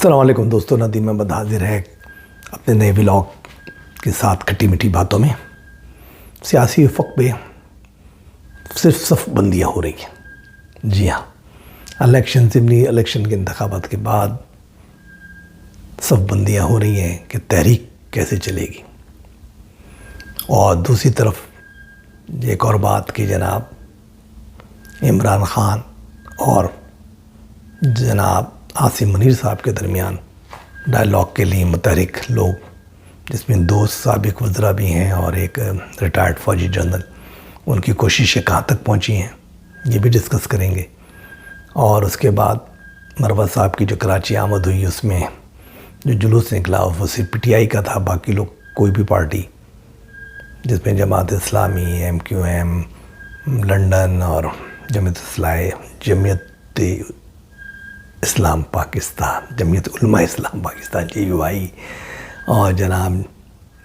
السلام علیکم دوستوں، ندیم احمد حاضر ہے اپنے نئے ولاگ کے ساتھ کھٹی میٹھی باتوں میں۔ سیاسی افق پہ صرف صف بندیاں ہو رہی ہیں۔ جی ہاں، الیکشن کے انتخابات کے بعد صف بندیاں ہو رہی ہیں کہ تحریک کیسے چلے گی۔ اور دوسری طرف ایک اور بات کہ جناب عمران خان اور جناب عاصم منیر صاحب کے درمیان ڈائلاگ کے لیے متحرک لوگ، جس میں دو سابق وزراء بھی ہیں اور ایک ریٹائرڈ فوجی جنرل، ان کی کوششیں کہاں تک پہنچی ہیں یہ بھی ڈسکس کریں گے۔ اور اس کے بعد مروہ صاحب کی جو کراچی آمد ہوئی، اس میں جو جلوس نکلا وہ صرف پی ٹی آئی کا تھا، باقی لوگ کوئی بھی پارٹی جس میں Jamaat Islami, M Q M, London اور جمعیت اسلام پاکستان، جمعیت علماء اسلام پاکستان JUI، اور جناب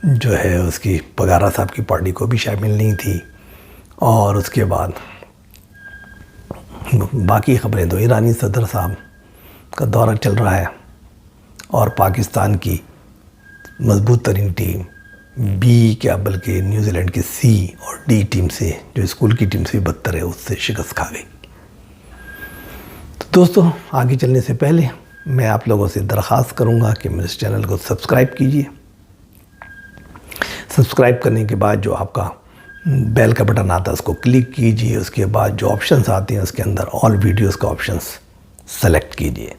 جو ہے اس کی پگارا صاحب کی پارٹی کو بھی شامل نہیں تھی۔ اور اس کے بعد باقی خبریں تو ایرانی صدر صاحب کا دورہ چل رہا ہے، اور پاکستان کی مضبوط ترین ٹیم B کیا بلکہ نیوزی لینڈ کی C اور D ٹیم سے، جو اسکول کی ٹیم سے بھی بدتر ہے، اس سے شکست کھا گئی۔ تو دوستو، آگے چلنے سے پہلے میں آپ لوگوں سے درخواست کروں گا کہ میرے اس چینل کو سبسکرائب کیجئے۔ سبسکرائب کرنے کے بعد جو آپ کا بیل کا بٹن آتا ہے اس کو کلک کیجئے۔ اس کے بعد جو آپشنز آتے ہیں اس کے اندر آل ویڈیوز کا آپشنز سلیکٹ کیجئے۔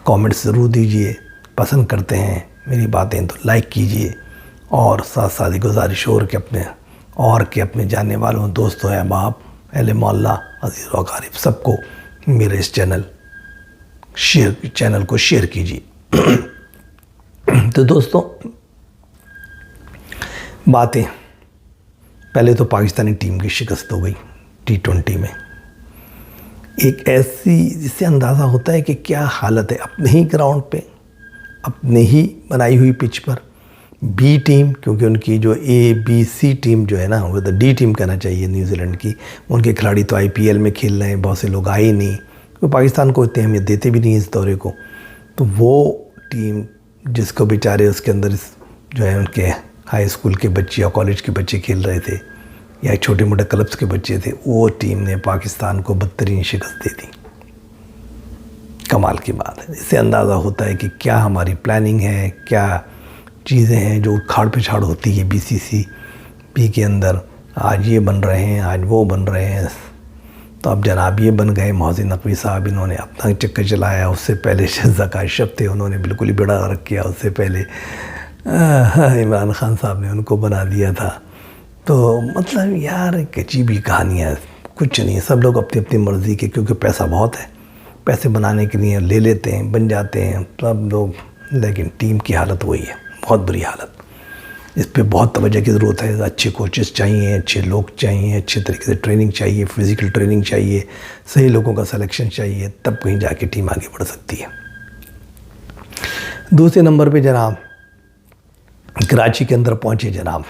کامنٹس ضرور دیجئے، پسند کرتے ہیں میری باتیں تو لائک کیجئے، اور ساتھ ساتھ گزارش کہ اپنے جاننے والوں، دوستوں، احباب، اہل محلہ، عزیز و اقارب سب کو میرے اس چینل کو شیئر کیجیے۔ تو دوستوں، باتیں پہلے تو پاکستانی ٹیم کی شکست ہو گئی T20 میں، ایک ایسی جس سے اندازہ ہوتا ہے کہ کیا حالت ہے اپنے ہی گراؤنڈ پہ، اپنے ہی بنائی ہوئی پچ پر۔ B ٹیم، کیونکہ ان کی جو ABC ٹیم جو ہے نا، وہ تو D ٹیم کہنا چاہیے نیوزی لینڈ کی، ان کے کھلاڑی تو IPL میں کھیل رہے ہیں، بہت سے لوگ آئے ہی نہیں، کیونکہ پاکستان کو اتنی اہمیت دیتے بھی نہیں اس دورے کو۔ تو وہ ٹیم جس کو بیچارے اس کے اندر جو ہے ان کے ہائی اسکول کے بچے یا کالج کے بچے کھیل رہے تھے، یا چھوٹے موٹے کلبس کے بچے تھے، وہ ٹیم نے پاکستان کو بدترین شکست دے دی۔ کمال کی بات ہے، اس سے اندازہ ہوتا ہے کہ کیا ہماری پلاننگ ہے، کیا چیزیں ہیں جو کھاڑ پچھاڑ ہوتی ہے BCCP کے اندر۔ آج یہ بن رہے ہیں، آج وہ بن رہے ہیں، تو اب جناب یہ بن گئے۔ محسن نقوی صاحب، انہوں نے اپنا چکر چلایا، اس سے پہلے شہزاد کاشف تھے، انہوں نے بالکل ہی بیڑا غرق کیا، اس سے پہلے عمران خان صاحب نے ان کو بنا دیا تھا۔ تو مطلب یار ایک عجیب ہی کہانی ہے، کچھ نہیں، سب لوگ اپنی اپنی مرضی کے، کیونکہ پیسہ بہت ہے، پیسے بنانے کے لیے لے لیتے ہیں، بن جاتے ہیں سب لوگ، لیکن ٹیم کی حالت وہی ہے، بہت بری حالت۔ اس پہ بہت توجہ کی ضرورت ہے، اچھے کوچز چاہیے، اچھے لوگ چاہیے، اچھے طریقے سے ٹریننگ چاہیے، فزیکل ٹریننگ چاہیے، صحیح لوگوں کا سلیکشن چاہیے، تب کہیں جا کے ٹیم آگے بڑھ سکتی ہے۔ دوسرے نمبر پہ جناب کراچی کے اندر پہنچے جناب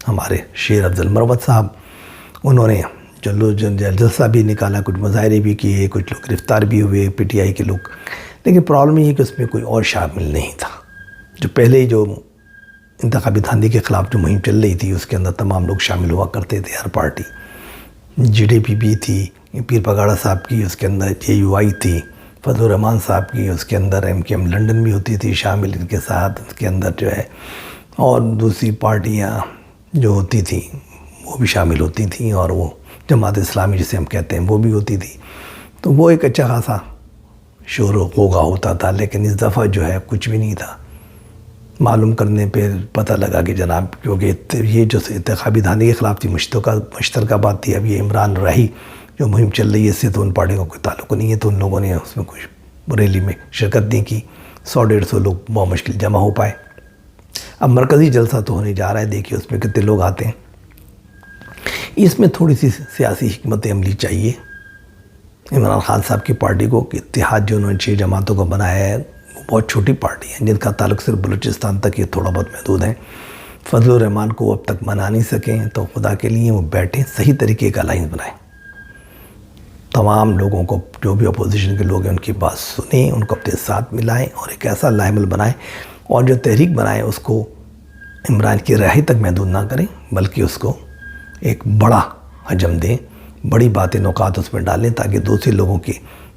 ہمارے شیر افضل مروت صاحب، انہوں نے جلسہ بھی نکالا، کچھ مظاہرے بھی کیے، کچھ لوگ گرفتار بھی ہوئے PTI کے لوگ، لیکن پرابلم یہ ہے کہ اس میں کوئی اور شامل نہیں تھا۔ جو پہلے جو انتخابی دھاندلی کے خلاف جو مہم چل رہی تھی، اس کے اندر تمام لوگ شامل ہوا کرتے تھے، ہر پارٹی GDP بھی تھی، پیر پگاڑا صاحب کی اس کے اندر JUI تھی، فضل الرحمان صاحب کی اس کے اندر MKM لنڈن بھی ہوتی تھی شامل ان کے ساتھ، اس کے اندر جو ہے، اور دوسری پارٹیاں جو ہوتی تھیں وہ بھی شامل ہوتی تھیں، اور وہ جماعت اسلامی جسے ہم کہتے ہیں وہ بھی ہوتی تھی۔ تو وہ ایک اچھا خاصا شور و غوغا ہوتا تھا، لیکن اس دفعہ جو ہے کچھ بھی نہیں تھا۔ معلوم کرنے پہ پتہ لگا کہ جناب، کیونکہ یہ جو انتخابی دھاندلی کے خلاف تھی مشترکہ بات تھی، اب یہ عمران رہی جو مہم چل رہی ہے، اس سے تو ان پارٹیوں کا کوئی تعلق نہیں ہے، تو ان لوگوں نے اس میں کوئی ریلی میں شرکت نہیں کی، 100-150 لوگ بہت مشکل جمع ہو پائے۔ اب مرکزی جلسہ تو ہونے جا رہا ہے، دیکھیے اس میں کتنے لوگ آتے ہیں۔ اس میں تھوڑی سی سیاسی حکمت عملی چاہیے عمران خان صاحب کی پارٹی کو، کہ اتحاد جو انہوں نے 6 جماعتوں کو بنایا ہے، وہ بہت چھوٹی پارٹی ہیں، جن کا تعلق صرف بلوچستان تک یہ تھوڑا بہت محدود ہیں۔ فضل الرحمان کو اب تک منا نہیں سکیں، تو خدا کے لیے وہ بیٹھیں، صحیح طریقے کا الائنس بنائیں، تمام لوگوں کو، جو بھی اپوزیشن کے لوگ ہیں ان کی بات سنیں، ان کو اپنے ساتھ ملائیں اور ایک ایسا لائمل بنائیں، اور جو تحریک بنائیں اس کو عمران کی رہائی تک محدود نہ کریں، بلکہ اس کو ایک بڑا حجم دیں، بڑی باتیں نکات اس میں ڈالیں، تاکہ دوسرے لوگوں کی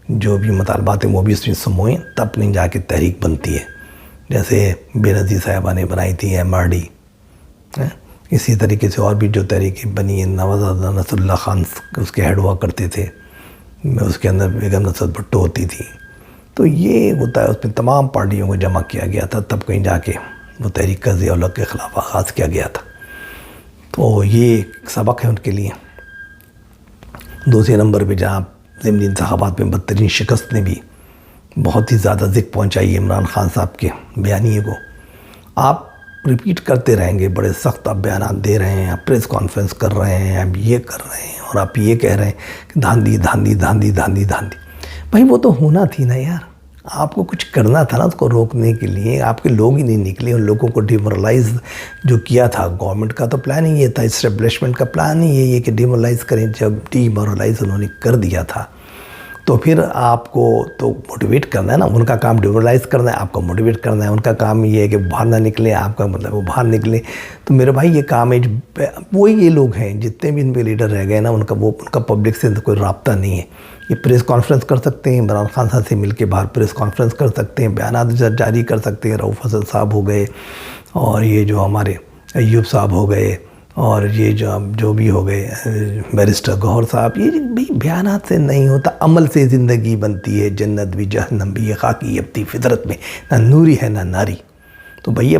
جو بھی مطالبات ہیں وہ بھی اس میں سموئیں، تب نہیں جا کے تحریک بنتی ہے۔ جیسے بے نظیر صاحبہ نے بنائی تھی MRD، اسی طریقے سے اور بھی جو تحریکیں بنی ہیں، نوازادہ نصر اللہ خان اس کے ہیڈ ہوا کرتے تھے، اس کے اندر بیگم نصرت بھٹو ہوتی تھی۔ تو یہ ہوتا ہے، اس میں تمام پارٹیوں کو جمع کیا گیا تھا، تب کہیں جا کے وہ تحریک کا ضیاء الحق کے خلاف آغاز کیا گیا تھا۔ تو یہ ایک سبق ہے ان کے لیے۔ دوسرے نمبر پہ جہاں ضمنی انتخابات میں بدترین شکست نے بھی بہت ہی زیادہ ذکر پہنچائی ہے عمران خان صاحب کے بیانیے کو۔ آپ ریپیٹ کرتے رہیں گے، بڑے سخت آپ بیانات دے رہے ہیں، آپ پریس کانفرنس کر رہے ہیں، آپ یہ کر رہے ہیں، اور آپ یہ کہہ رہے ہیں کہ دھاندی دھاندی دھاندی دھاندی دھاندی۔ بھائی وہ تو ہونا تھی نا یار، آپ کو کچھ کرنا تھا نا اس کو روکنے کے لیے۔ آپ کے لوگ ہی نہیں نکلے، ان لوگوں کو ڈیمورلائز جو کیا تھا، گورنمنٹ کا تو پلان ہی یہ تھا، اسٹیبلشمنٹ کا پلان ہی یہ ہے کہ ڈیمورلائز کریں۔ جب ڈیمورلائز انہوں نے کر دیا تھا تو پھر آپ کو تو موٹیویٹ کرنا ہے نا، ان کا کام ڈیمورلائز کرنا ہے، آپ کو موٹیویٹ کرنا ہے۔ ان کا کام یہ ہے کہ باہر نہ نکلیں، آپ کا مطلب وہ باہر نکلیں۔ تو میرے بھائی یہ کام ہے، وہی یہ لوگ ہیں جتنے بھی ان پہ لیڈر رہ گئے نا، ان کا پبلک سے کوئی رابطہ نہیں ہے۔ یہ پریس کانفرنس کر سکتے ہیں، عمران خان صاحب سے مل کے باہر پریس کانفرنس کر سکتے ہیں، بیانات جاری کر سکتے ہیں۔ رؤف حسن صاحب ہو گئے، اور یہ جو ہمارے ایوب صاحب ہو گئے، اور یہ جو بھی ہو گئے بیرسٹر گوہر صاحب، یہ بھی بیانات سے نہیں ہوتا، عمل سے زندگی بنتی ہے۔ جنت بھی جہنم بھی، یہ خاکی ابتی فطرت میں نہ نوری ہے نہ ناری۔ تو بھیا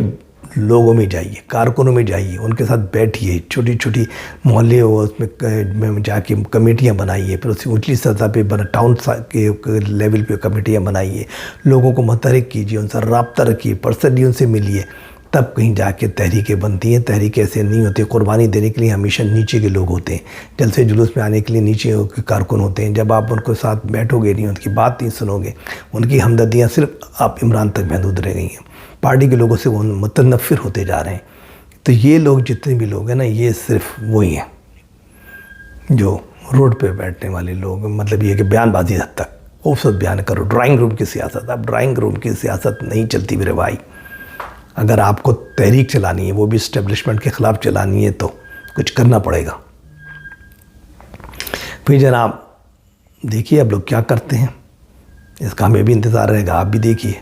لوگوں میں جائیے، کارکنوں میں جائیے، ان کے ساتھ بیٹھیے، چھوٹی چھوٹی محلے ہو اس میں جا کے کمیٹیاں بنائیے، پھر اس کی اونچی سطح پہ ٹاؤن کے لیول پہ کمیٹیاں بنائیے، لوگوں کو متحرک کیجیے، ان سے رابطہ رکھیے، پرسنلی ان سے ملیے، تب کہیں جا کے تحریکیں بنتی ہیں۔ تحریک ایسے نہیں ہوتی، قربانی دینے کے لیے ہمیشہ نیچے کے لوگ ہوتے ہیں، جلسے جلوس میں آنے کے لیے نیچے کے کارکن ہوتے ہیں۔ جب آپ ان کے ساتھ بیٹھو گے نہیں، ان کی بات نہیں سنو گے، ان کی ہمدردیاں صرف آپ عمران تک محدود رہ گئی ہیں، پارٹی کے لوگوں سے وہ متنفر ہوتے جا رہے ہیں۔ تو یہ لوگ جتنے بھی لوگ ہیں نا، یہ صرف وہی ہیں جو روڈ پہ بیٹھنے والے لوگ، مطلب یہ کہ بیان بازی حد تک خوبصورت بیان کرو، ڈرائنگ روم کی سیاست۔ اب ڈرائنگ روم کی سیاست نہیں چلتی میرے بھائی۔ اگر آپ کو تحریک چلانی ہے، وہ بھی اسٹیبلشمنٹ کے خلاف چلانی ہے، تو کچھ کرنا پڑے گا۔ پھر جناب دیکھیے اب لوگ کیا کرتے ہیں، اس کا ہمیں بھی انتظار رہے گا، آپ بھی دیکھیے۔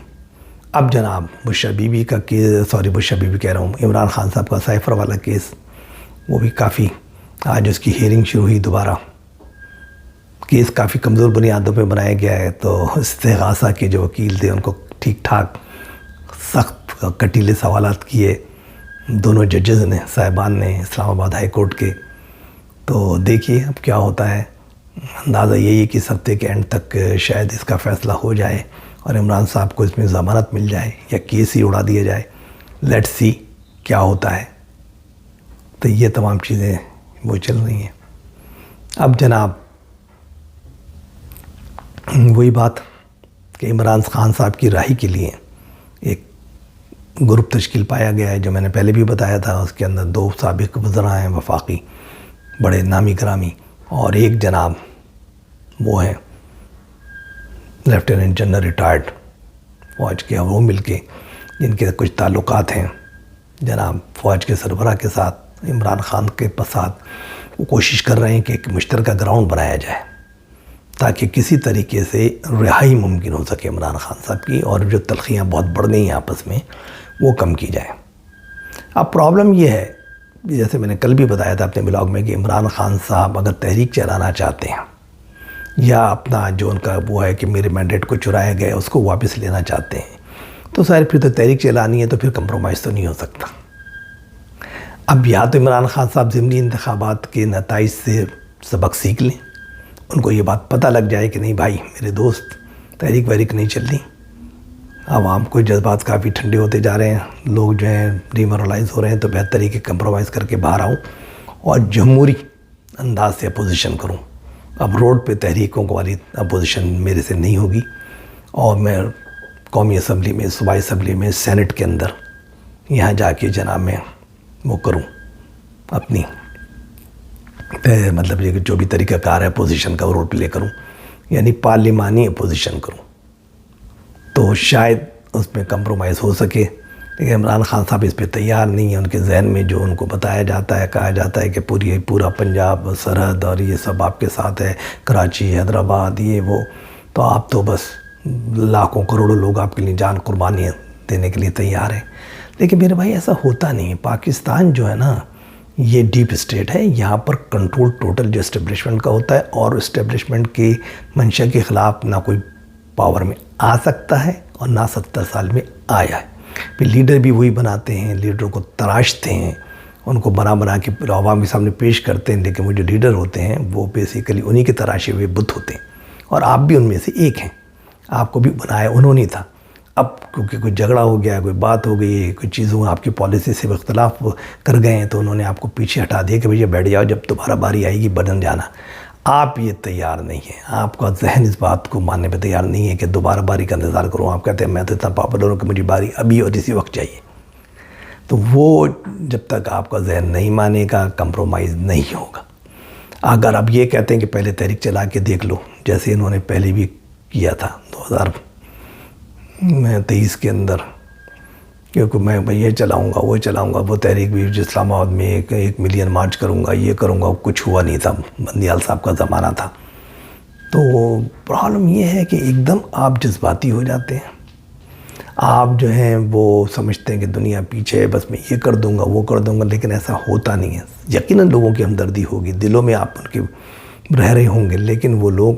اب جناب بشریٰ بی بی کا کیس، بشریٰ بی بی کہہ رہا ہوں، عمران خان صاحب کا سائفر والا کیس، وہ بھی کافی آج اس کی ہیئرنگ شروع ہوئی دوبارہ۔ کیس کافی کمزور بنیادوں پہ بنایا گیا ہے، تو استغاثہ کے جو وکیل تھے ان کو ٹھیک ٹھاک سخت کٹیلے سوالات کیے دونوں ججز نے، صاحبان نے، اسلام آباد ہائی کورٹ کے۔ تو دیکھیے اب کیا ہوتا ہے، اندازہ یہی ہے کہ اس ہفتے کے اینڈ تک شاید اس کا فیصلہ ہو جائے اور عمران صاحب کو اس میں ضمانت مل جائے یا کیس ہی اڑا دیا جائے۔ لیٹ سی کیا ہوتا ہے۔ تو یہ تمام چیزیں وہ چل رہی ہیں۔ اب جناب وہی بات کہ عمران خان صاحب کی رہائی کے لیے ایک گروپ تشکیل پایا گیا ہے، جو میں نے پہلے بھی بتایا تھا۔ اس کے اندر 2 سابق وزراء ہیں وفاقی، بڑے نامی گرامی، اور ایک جناب وہ ہیں لیفٹیننٹ جنرل ریٹائرڈ فوج کے، وہ مل کے جن کے کچھ تعلقات ہیں جناب فوج کے سربراہ کے ساتھ، عمران خان کے ساتھ، وہ کوشش کر رہے ہیں کہ ایک مشترکہ گراؤنڈ بنایا جائے تاکہ کسی طریقے سے رہائی ممکن ہو سکے عمران خان صاحب کی، اور جو تلخیاں بہت بڑھ گئی ہیں آپس میں وہ کم کی جائے۔ اب پرابلم یہ ہے، جیسے میں نے کل بھی بتایا تھا اپنے بلاگ میں، کہ عمران خان صاحب اگر تحریک چلانا چاہتے ہیں، یا اپنا جو ان کا وہ ہے کہ میرے مینڈیٹ کو چرایا گیا اس کو واپس لینا چاہتے ہیں، تو سارے پھر تو تحریک چلانی ہے، تو پھر کمپرومائز تو نہیں ہو سکتا۔ اب یا تو عمران خان صاحب ضمنی انتخابات کے نتائج سے سبق سیکھ لیں، ان کو یہ بات پتہ لگ جائے کہ نہیں بھائی میرے دوست، تحریک وحریک نہیں چل رہی، عوام کو جذبات کافی ٹھنڈے ہوتے جا رہے ہیں، لوگ جو ہیں ڈیمورلائز ہو رہے ہیں، تو بہتر ہے کہ کمپرومائز کر کے باہر آؤں اور جمہوری انداز سے اپوزیشن کروں۔ اب روڈ پہ تحریکوں کو والی اپوزیشن میرے سے نہیں ہوگی، اور میں قومی اسمبلی میں، صوبائی اسمبلی میں، سینٹ کے اندر یہاں جا کے جناب میں وہ کروں اپنی مطلب یہ جو بھی طریقہ کار ہے اپوزیشن کا، وہ روڈ پہ لے کروں۔ یعنی پارلیمانی اپوزیشن کروں تو شاید اس میں کمپرومائز ہو سکے، لیکن عمران خان صاحب اس پہ تیار نہیں ہیں۔ ان کے ذہن میں جو ان کو بتایا جاتا ہے، کہا جاتا ہے کہ پورا پنجاب سرحد اور یہ سب آپ کے ساتھ ہے، کراچی، حیدرآباد، یہ وہ، تو آپ تو بس لاکھوں کروڑوں لوگ آپ کے لیے جان قربانیاں دینے کے لیے تیار ہیں۔ لیکن میرے بھائی ایسا ہوتا نہیں ہے۔ پاکستان جو ہے نا، یہ ڈیپ اسٹیٹ ہے، یہاں پر کنٹرول ٹوٹل جو اسٹیبلشمنٹ کا ہوتا ہے، اور اسٹیبلشمنٹ کی منشا کے خلاف نہ کوئی پاور میں آ سکتا ہے اور نہ 70 سال میں آیا ہے۔ پھر لیڈر بھی وہی بناتے ہیں، لیڈروں کو تراشتے ہیں، ان کو بنا کے عوام کے سامنے پیش کرتے ہیں، لیکن وہ جو لیڈر ہوتے ہیں وہ بیسیکلی انہی کے تراشے ہوئے بت ہوتے ہیں، اور آپ بھی ان میں سے ایک ہیں۔ آپ کو بھی بنایا انہوں نے تھا، اب کیونکہ کوئی جھگڑا ہو گیا، کوئی بات ہو گئی، کوئی چیزوں آپ کی پالیسی سے اختلاف کر گئے ہیں، تو انہوں نے آپ کو پیچھے ہٹا دیا کہ بھئی بیٹھ جاؤ، جب دوبارہ باری آئے گی بدل جانا۔ آپ یہ تیار نہیں ہیں، آپ کا ذہن اس بات کو ماننے پہ تیار نہیں ہے کہ دوبارہ باری کا انتظار کروں۔ آپ کہتے ہیں میں تو اتنا پاپولر ہوں کہ مجھے باری ابھی اور اسی وقت چاہیے۔ تو وہ جب تک آپ کا ذہن نہیں مانے گا، کمپرومائز نہیں ہوگا۔ اگر آپ یہ کہتے ہیں کہ پہلے تحریک چلا کے دیکھ لو، جیسے انہوں نے پہلے بھی کیا تھا 2023 کے اندر، کیونکہ میں یہ چلاؤں گا وہ چلاؤں گا، وہ تحریک بھی اسلام آباد میں 1 ملین مارچ کروں گا، یہ کروں گا، کچھ ہوا نہیں تھا، بندیال صاحب کا زمانہ تھا۔ تو پرابلم یہ ہے کہ ایک دم آپ جذباتی ہو جاتے ہیں، آپ جو ہیں وہ سمجھتے ہیں کہ دنیا پیچھے ہے، بس میں یہ کر دوں گا وہ کر دوں گا، لیکن ایسا ہوتا نہیں ہے۔ یقیناً لوگوں کی ہمدردی ہوگی، دلوں میں آپ ان کے رہ رہے ہوں گے، لیکن وہ لوگ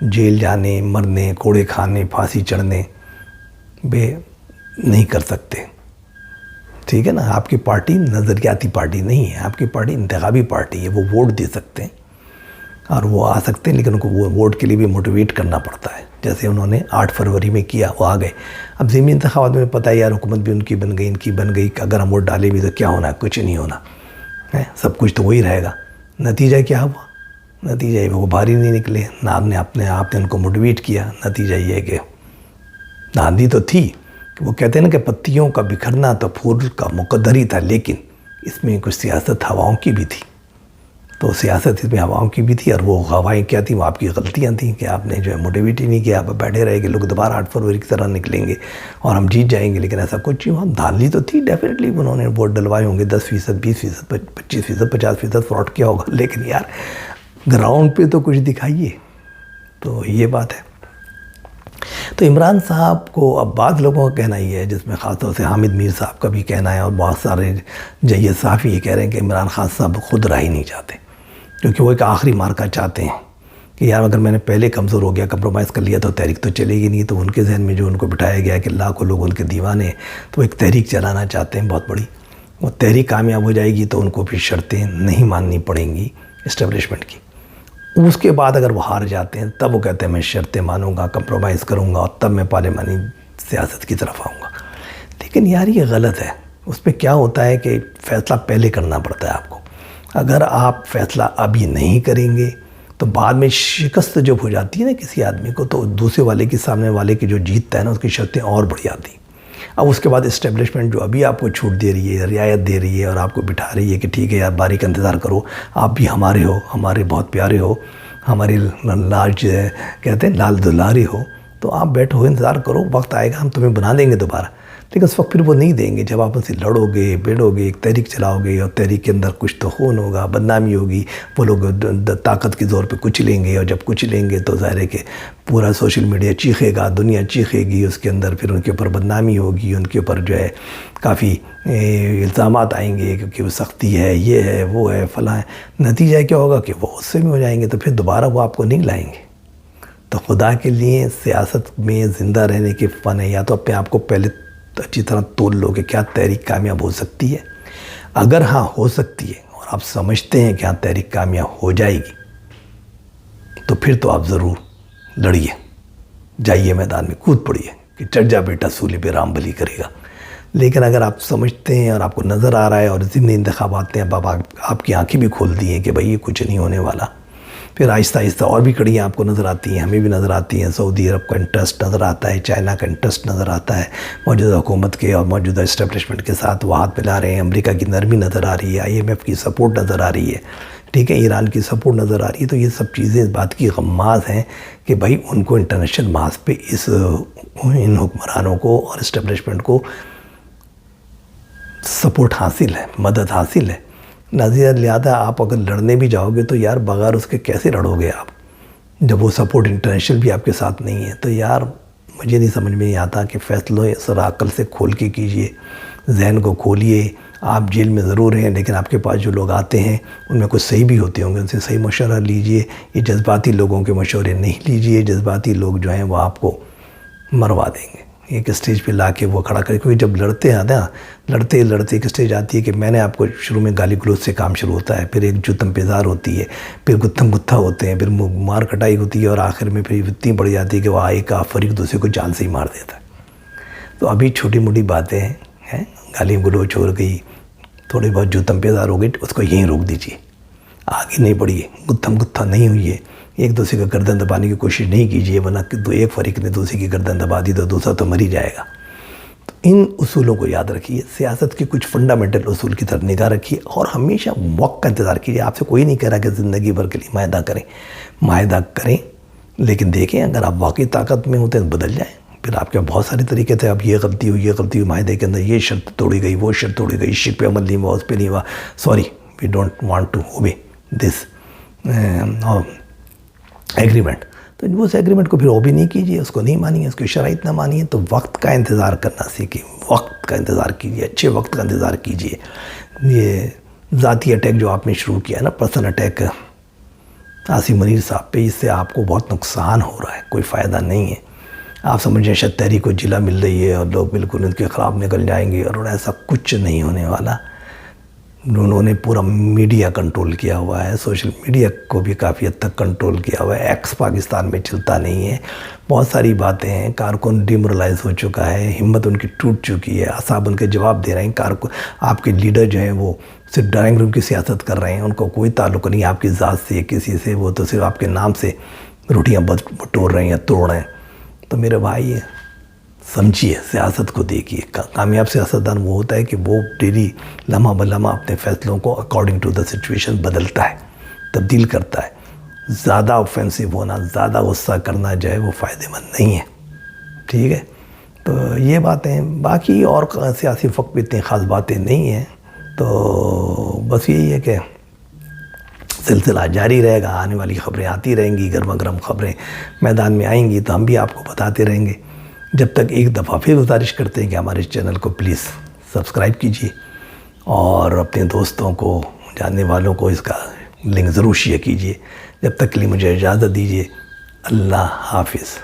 جیل جانے، مرنے، کوڑے کھانے، پھانسی چڑھنے بے نہیں کر سکتے۔ ٹھیک ہے نا، آپ کی پارٹی نظریاتی پارٹی نہیں ہے، آپ کی پارٹی انتخابی پارٹی ہے، وہ ووٹ دے سکتے ہیں اور وہ آ سکتے ہیں، لیکن ان کو وہ ووٹ کے لیے بھی موٹیویٹ کرنا پڑتا ہے، جیسے انہوں نے 8 فروری میں کیا، وہ آ گئے۔ اب ضمنی انتخابات میں پتہ ہے یار، حکومت بھی ان کی بن گئی، ان کی بن گئی، اگر ہم ووٹ ڈالے بھی تو کیا ہونا ہے، کچھ نہیں ہونا ہے، سب کچھ تو وہی رہے گا۔ نتیجہ کیا ہوا؟ نتیجہ یہ وہ بھاری نہیں نکلے، نہ آپ نے ان کو موٹیویٹ کیا۔ نتیجہ یہ ہے کہ آندھی تو تھی، وہ کہتے ہیں نا کہ پتیوں کا بکھرنا تو پھول کا مقدر ہی تھا، لیکن اس میں کچھ سیاست ہواؤں کی بھی تھی، تو سیاست اس میں ہواؤں کی بھی تھی، اور وہ ہوائیں کیا تھیں؟ وہ آپ کی غلطیاں تھیں کہ آپ نے جو ہے موٹیویٹ ہی نہیں کیا، آپ بیٹھے رہے کہ لوگ دوبارہ 8 فروری کی طرح نکلیں گے اور ہم جیت جائیں گے، لیکن ایسا کچھ نہیں ہوا۔ دھاندلی تو تھی ڈیفینیٹلی، انہوں نے ووٹ ڈلوائے ہوں گے، 10%، 20%، 25%، 50% فراڈ کیا ہوگا، لیکن یار گراؤنڈ پہ تو کچھ دکھائیے۔ تو یہ بات ہے۔ تو عمران صاحب کو اب بعض لوگوں کا کہنا یہ ہے، جس میں خاص طور سے حامد میر صاحب کا بھی کہنا ہے، اور بہت سارے جید صحافی یہ کہہ رہے ہیں کہ عمران خان صاحب خود راہی نہیں چاہتے، کیونکہ وہ ایک آخری مارکا چاہتے ہیں کہ یار اگر میں نے پہلے کمزور ہو گیا، کمپرومائز کر لیا، تو تحریک تو چلے گی نہیں۔ تو ان کے ذہن میں جو ان کو بٹھایا گیا کہ لاکھوں لوگ ان کے دیوانے ہیں، تو ایک تحریک چلانا چاہتے ہیں بہت بڑی۔ وہ تحریک کامیاب ہو جائے گی تو ان کو پھر شرطیں نہیں ماننی پڑیں گی اسٹیبلشمنٹ کی۔ اس کے بعد اگر وہ ہار جاتے ہیں، تب وہ کہتے ہیں میں شرطیں مانوں گا، کمپرومائز کروں گا، اور تب میں پارلیمانی سیاست کی طرف آؤں گا۔ لیکن یار یہ غلط ہے۔ اس میں کیا ہوتا ہے کہ فیصلہ پہلے کرنا پڑتا ہے آپ کو۔ اگر آپ فیصلہ ابھی نہیں کریں گے تو بعد میں شکست جب ہو جاتی ہے نا کسی آدمی کو، تو دوسرے والے کے سامنے والے کی جو جیتتا ہے نا، اس کی شرطیں اور بڑھ جاتی ہیں۔ اب اس کے بعد اسٹیبلشمنٹ جو ابھی آپ کو چھوٹ دے رہی ہے، رعایت دے رہی ہے، اور آپ کو بٹھا رہی ہے کہ ٹھیک ہے یار باری کا انتظار کرو، آپ بھی ہمارے ہو، ہمارے بہت پیارے ہو، ہمارے لاج کہتے ہیں لال دلاری ہو، تو آپ بیٹھو، انتظار کرو، وقت آئے گا ہم تمہیں بنا دیں گے دوبارہ۔ لیکن اس وقت پھر وہ نہیں دیں گے، جب آپ ان سے لڑو گے، بیڑو گے، ایک تحریک چلاؤ گے، اور تحریک کے اندر کچھ تو خون ہوگا، بدنامی ہوگی، وہ لوگ طاقت کے زور پہ کچھ لیں گے، اور جب کچھ لیں گے تو ظاہر ہے کہ پورا سوشل میڈیا چیخے گا، دنیا چیخے گی، اس کے اندر پھر ان کے اوپر بدنامی ہوگی، ان کے اوپر جو ہے کافی الزامات آئیں گے کہ وہ سختی ہے، یہ ہے، وہ ہے، فلاں ہے۔ نتیجہ کیا ہوگا کہ وہ غصے میں ہو جائیں گے، تو پھر دوبارہ وہ آپ کو نہیں لائیں گے۔ تو خدا کے لیے سیاست میں زندہ رہنے کے فن ہے، یا تو اپنے آپ کو پہلے اچھی طرح تول لو کہ کیا تحریک کامیاب ہو سکتی ہے۔ اگر ہاں ہو سکتی ہے، اور آپ سمجھتے ہیں کہ ہاں تحریک کامیاب ہو جائے گی، تو پھر تو آپ ضرور لڑیے، جائیے میدان میں، کود پڑیے کہ چڑھ جا بیٹا سولی پہ، رام بلی کرے گا۔ لیکن اگر آپ سمجھتے ہیں اور آپ کو نظر آ رہا ہے، اور ضمنی انتخابات نے اب آپ کی آنکھیں بھی کھول دی ہیں کہ بھائی یہ کچھ نہیں ہونے والا، پھر آہستہ آہستہ اور بھی کڑیاں آپ کو نظر آتی ہیں، ہمیں بھی نظر آتی ہیں، سعودی عرب کا انٹرسٹ نظر آتا ہے، چائنا کا انٹرسٹ نظر آتا ہے، موجودہ حکومت کے اور موجودہ اسٹیبلشمنٹ کے ساتھ وہ ہاتھ ملا رہے ہیں، امریکہ کی نرمی نظر آ رہی ہے، IMF کی سپورٹ نظر آ رہی ہے، ٹھیک ہے، ایران کی سپورٹ نظر آ رہی ہے. تو یہ سب چیزیں اس بات کی غماز ہیں کہ بھائی ان کو انٹرنیشنل ماس پہ ان حکمرانوں کو اور اسٹیبلشمنٹ کو سپورٹ حاصل ہے، مدد حاصل ہے. لہٰذا آپ اگر لڑنے بھی جاؤ گے تو یار بغیر اس کے کیسے لڑو گے آپ، جب وہ سپورٹ انٹرنیشنل بھی آپ کے ساتھ نہیں ہے. تو یار مجھے نہیں سمجھ میں نہیں آتا کہ فیصلے سر عقل سے کھول کے کیجئے، ذہن کو کھولیے. آپ جیل میں ضرور ہیں لیکن آپ کے پاس جو لوگ آتے ہیں ان میں کچھ صحیح بھی ہوتے ہوں گے، ان سے صحیح مشورہ لیجئے. یہ جذباتی لوگوں کے مشورے نہیں لیجئے. جذباتی لوگ جو ہیں وہ آپ کو مروا دیں گے. ایک اسٹیج پہ لا کے وہ کھڑا کرے، کیونکہ جب لڑتے ہیں نا، لڑتے ایک اسٹیج آتی ہے کہ میں نے آپ کو شروع میں گالی گلوچ سے کام شروع ہوتا ہے، پھر ایک جتم پیزار ہوتی ہے، پھر گتھم گتھا ہوتے ہیں، پھر مار کٹائی ہوتی ہے، اور آخر میں پھر اتنی بڑھ جاتی ہے کہ وہ آئے کا فریق دوسرے کو جان سے ہی مار دیتا ہے. تو ابھی چھوٹی موٹی باتیں ہیں، گالی گلوچ ہو گئی، تھوڑی بہت جتم پیزار ہو گئی، اس کو یہیں روک دیجیے، آگے نہیں بڑھیے، گتھم گتھا نہیں ہوئیے، ایک دوسرے کا گردن دبانے کی کوشش نہیں کیجیے، ورنہ ایک فریق نے دوسرے کی گردن دبا دی تو دوسرا تو مر ہی جائے گا. تو ان اصولوں کو یاد رکھیے، سیاست کے کچھ فنڈامنٹل اصول کی طرف نگاہ رکھیے، اور ہمیشہ وقت کا انتظار کیجیے. آپ سے کوئی نہیں کہہ رہا کہ زندگی بھر کے لیے معاہدہ کریں، لیکن دیکھیں اگر آپ واقعی طاقت میں ہوتے ہیں تو بدل جائیں. پھر آپ کے بہت سارے طریقے تھے، اب یہ غلطی ہوئی معاہدے کے اندر، یہ شرط توڑی گئی، وہ شرط توڑی گئی، شرط پہ عمل نہیں ہوا، اس پہ نہیں ہوا، sorry we don't want to obey this agreement. تو اس ایگریمنٹ کو پھر وہ بھی نہیں کیجیے، اس کو نہیں مانیے، اس کی شرائط نہ مانیے. تو وقت کا انتظار کرنا سیکھیں، وقت کا انتظار کیجیے، اچھے وقت کا انتظار کیجیے. یہ ذاتی اٹیک جو آپ نے شروع کیا ہے نا، پرسنل اٹیک عاصم منیر صاحب پہ، اس سے آپ کو بہت نقصان ہو رہا ہے، کوئی فائدہ نہیں ہے. آپ سمجھیں شاید تحریک کو جلا مل رہی ہے اور لوگ بالکل ان کے خلاف نکل جائیں گے، اور ایسا کچھ نہیں ہونے والا. انہوں نے پورا میڈیا کنٹرول کیا ہوا ہے، سوشل میڈیا کو بھی کافی حد تک کنٹرول کیا ہوا ہے. ایکس پاکستان میں چلتا نہیں ہے، بہت ساری باتیں ہیں. کارکن ڈیمورلائز ہو چکا ہے، ہمت ان کی ٹوٹ چکی ہے، اعصاب ان کے جواب دے رہے ہیں. کارکن آپ کے لیڈر جو ہیں وہ صرف ڈرائنگ روم کی سیاست کر رہے ہیں، ان کو کوئی تعلق نہیں آپ کی ذات سے کسی سے، وہ تو صرف آپ کے نام سے روٹیاں بٹور رہے ہیں یا توڑ رہے ہیں. تو میرے بھائی سمجھیے، سیاست کو دیکھیے. کامیاب سیاستدان وہ ہوتا ہے کہ وہ ڈیلی لمحہ بلمحہ اپنے فیصلوں کو اکارڈنگ ٹو دا سچویشن بدلتا ہے، تبدیل کرتا ہے. زیادہ آفینسو ہونا، زیادہ غصہ کرنا جو ہے وہ فائدہ مند نہیں ہے. ٹھیک ہے، تو یہ باتیں، باقی اور سیاسی فقہ پہ اتنی خاص باتیں نہیں ہیں. تو بس یہی ہے کہ سلسلہ جاری رہے گا، آنے والی خبریں آتی رہیں گی، گرما گرم خبریں میدان میں آئیں گی تو ہم بھی آپ کو بتاتے رہیں گے. جب تک ایک دفعہ پھر گزارش کرتے ہیں کہ ہمارے چینل کو پلیز سبسکرائب کیجیے، اور اپنے دوستوں کو، جاننے والوں کو اس کا لنک ضرور شیئر کیجیے. جب تک کے لیے مجھے اجازت دیجیے. اللہ حافظ.